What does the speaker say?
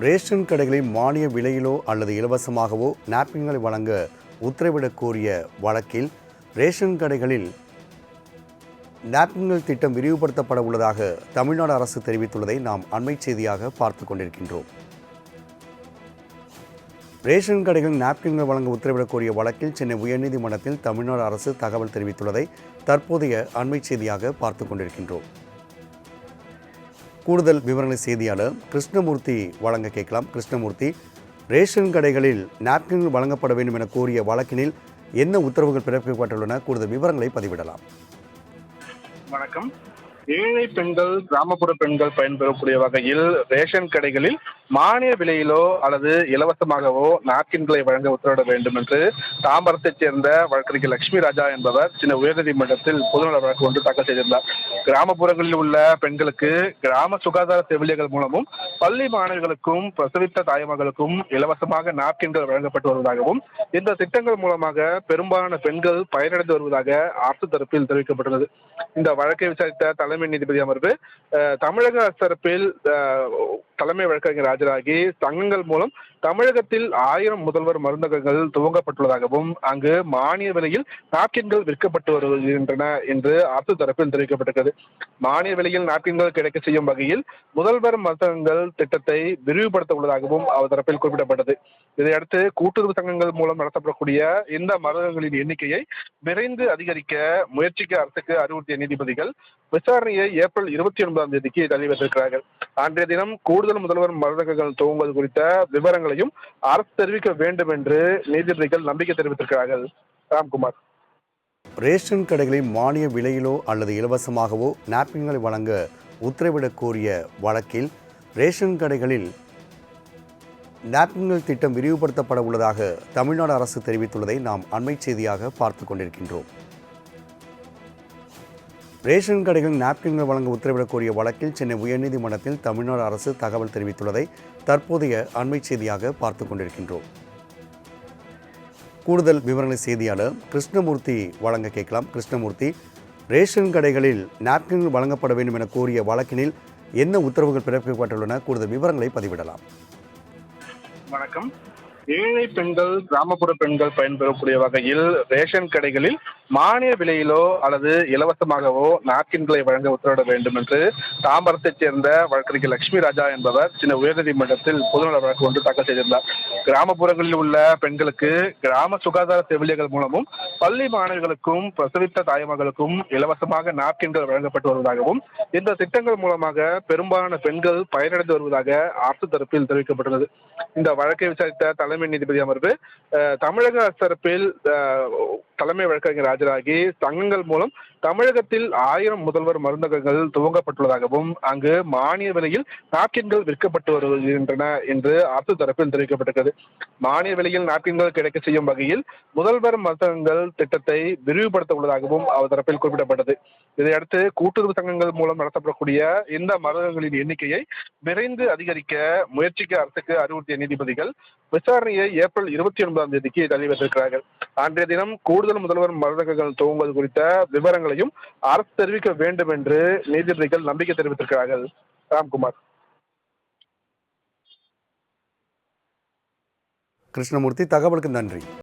Ration கடைகளில் மானிய விலையிலோ அல்லது இலவசமாகவோ நாப்கின்களை வழங்க உத்தரவிடக் கோரிய வழக்கில் ரேஷன் கடைகளில் நாப்கின்கள் திட்டம் விரிவுபடுத்தப்பட உள்ளதாக தமிழ்நாடு அரசு தெரிவித்துள்ளதை நாம் அண்மை செய்தியாக பார்த்து கொண்டிருக்கின்றோம். ரேஷன் கடைகளில் நாப்கின்கள் வழங்க உத்தரவிடக் கோரிய வழக்கில் சென்னை உயர்நீதிமன்றத்தில் தமிழ்நாடு அரசு தகவல் தெரிவித்துள்ளதை தற்போதைய அண்மை செய்தியாக பார்த்து கொண்டிருக்கின்றோம். கூடுதல் விவரங்களை செய்தியாளர் கிருஷ்ணமூர்த்தி வழங்க கேட்கலாம். கிருஷ்ணமூர்த்தி, ரேஷன் கடைகளில் நாப்கின்கள் வழங்கப்பட வேண்டும் என கோரிய வழக்கினில் என்ன உத்தரவுகள் பிறப்பிக்கப்பட்டுள்ளன? கூடுதல் விவரங்களை பதிவிடலாம். வணக்கம். ஏழை பெண்கள், கிராமப்புற பெண்கள் பயன்பெறக்கூடிய வகையில் ரேஷன் கடைகளில் மானிய விலையிலோ அல்லது இலவசமாகவோ நாப்கின்களை வழங்க உத்தரவிட வேண்டும் என்று தாம்பரத்தைச் சேர்ந்த வழக்கறிஞர் லட்சுமி ராஜா என்பவர் சென்னை உயர்நீதிமன்றத்தில் பொதுநல வழக்கு ஒன்று தாக்கல் செய்திருந்தார். கிராமப்புறங்களில் உள்ள பெண்களுக்கு கிராம சுகாதார செவிலியர்கள் மூலமும் பள்ளி மாணவர்களுக்கும் பிரசவித்த தாய்மார்களுக்கும் இலவசமாக நாப்கின்கள் வழங்கப்பட்டு வருவதாகவும் இந்த திட்டங்கள் மூலமாக பெரும்பாலான பெண்கள் பயனடைந்து வருவதாக அரசு தரப்பில் தெரிவிக்கப்பட்டுள்ளது. இந்த வழக்கை விசாரித்த தலைமை நீதிபதி அமர்வு தமிழக தரப்பில் தலைமை வழக்கறிஞர் ஆஜராகி சங்கங்கள் மூலம் தமிழகத்தில் 1000 முதல்வர் மருந்தகங்கள் துவங்கப்பட்டுள்ளதாகவும் அங்கு மானிய விலையில் நாப்கின்கள் விற்கப்பட்டு வருகின்றன என்று அரசு தரப்பில் தெரிவிக்கப்பட்டது. மானிய விலையில் நாப்கின்கள் கிடைக்க செய்யும் வகையில் முதல்வர் மருந்தகங்கள் திட்டத்தை விரிவுபடுத்த உள்ளதாகவும் அவர் தரப்பில் குறிப்பிடப்பட்டது. இதையடுத்து கூட்டுறவு சங்கங்கள் மூலம் நடத்தப்படக்கூடிய இந்த மருந்தகங்களின் எண்ணிக்கையை விரைந்து அதிகரிக்க முயற்சிக்க அரசுக்கு அறிவுறுத்திய நீதிபதிகள் விசாரணையை ஏப்ரல் 29 தள்ளி வைத்திருக்கிறார்கள். அன்றைய தினம் கூடுதல் முதல்வர் மருந்தகங்கள் துவங்குவது குறித்த விவரங்களையும் அரசு தெரிவிக்க வேண்டும் என்று நீதிபதிகள் நம்பிக்கை தெரிவித்திருக்கிறார்கள். ராம்குமார். ரேஷன் கடைகளில் மானிய விலையிலோ அல்லது இலவசமாகவோ நாப்கின்களை வழங்க உத்தரவிடக் கோரிய வழக்கில் ரேஷன் கடைகளில் நாப்கின்கள் திட்டம் விரிவுபடுத்தப்பட உள்ளதாக தமிழ்நாடு அரசு தெரிவித்துள்ளதை நாம் அண்மை செய்தியாக பார்த்து கொண்டிருக்கின்றோம். ரேஷன் கடைகளில் நாப்கின்கள் வழங்க உத்தரவிடக் கோரிய வழக்கில் சென்னை உயர்நீதிமன்றத்தில் தமிழ்நாடு அரசு தகவல் தெரிவித்துள்ளதை தற்போதைய அண்மை செய்தியாக பார்த்து கொண்டிருக்கின்றோம். கூடுதல் விவரங்களை செய்தியாளர் கிருஷ்ணமூர்த்தி வழங்க கேட்கலாம். கிருஷ்ணமூர்த்தி, ரேஷன் கடைகளில் நாப்கின்கள் வழங்கப்பட வேண்டும் என கோரிய வழக்கினில் என்ன உத்தரவுகள் பிறப்பிக்கப்பட்டுள்ளன? கூடுதல் விவரங்களை பதிவிடலாம். வணக்கம். ஏழை பெண்கள், கிராமப்புற பெண்கள் பயன்பெறக்கூடிய வகையில் ரேஷன் கடைகளில் மானிய விலையிலோ அல்லது இலவசமாகவோ நாப்கின்களை வழங்க உத்தரவிட வேண்டும் என்று தாம்பரத்தைச் சேர்ந்த வழக்கறிஞர் லட்சுமி ராஜா என்பவர் சென்னை உயர்நீதிமன்றத்தில் பொதுநல வழக்கு ஒன்று தாக்கல் செய்திருந்தார். கிராமப்புறங்களில் உள்ள பெண்களுக்கு கிராம சுகாதார செவிலியர்கள் மூலமும் பள்ளி மாணவர்களுக்கும் பிரசவித்த தாய்மார்களுக்கும் இலவசமாக நாப்கின்கள் வழங்கப்பட்டு வருவதாகவும் இந்த திட்டங்கள் மூலமாக பெரும்பாலான பெண்கள் பயனடைந்து வருவதாக அரசு தரப்பில் தெரிவிக்கப்பட்டுள்ளது. இந்த வழக்கை விசாரித்த தலைமை நீதிபதி அமர்வு தமிழக தரப்பில் தலைமை வழக்கறிஞர் ஆஜராகி சங்கங்கள் மூலம் தமிழகத்தில் 1000 முதல்வர் மருந்தகங்கள் துவங்கப்பட்டுள்ளதாகவும் அங்கு மானிய விலையில் நாப்கின்கள் விற்கப்பட்டு வருகின்றன என்று அரசு தரப்பில் தெரிவிக்கப்பட்டது. மானிய விலையில் நாப்கின்கள் கிடைக்க செய்யும் வகையில் முதல்வர் மருந்தகங்கள் திட்டத்தை விரிவுபடுத்த உள்ளதாகவும் அவர் தரப்பில் குறிப்பிடப்பட்டது. இதையடுத்து கூட்டுறவு சங்கங்கள் மூலம் நடத்தப்படக்கூடிய இந்த மருந்தகங்களின் எண்ணிக்கையை விரைந்து அதிகரிக்க முயற்சிக்க அரசுக்கு அறிவுறுத்திய நீதிபதிகள் விசாரணையை ஏப்ரல் 29 தள்ளி வைத்திருக்கிறார்கள். அன்றைய தினம் கூடுதல் முதல்வர் மருந்தகங்கள் துவங்குவது குறித்த விவரங்களையும் அரசு தெரிவிக்க வேண்டும் என்று நீதிபதிகள் நம்பிக்கை தெரிவித்திருக்கிறார்கள். ராம்குமார். கிருஷ்ணமூர்த்தி, தகவலுக்கு நன்றி.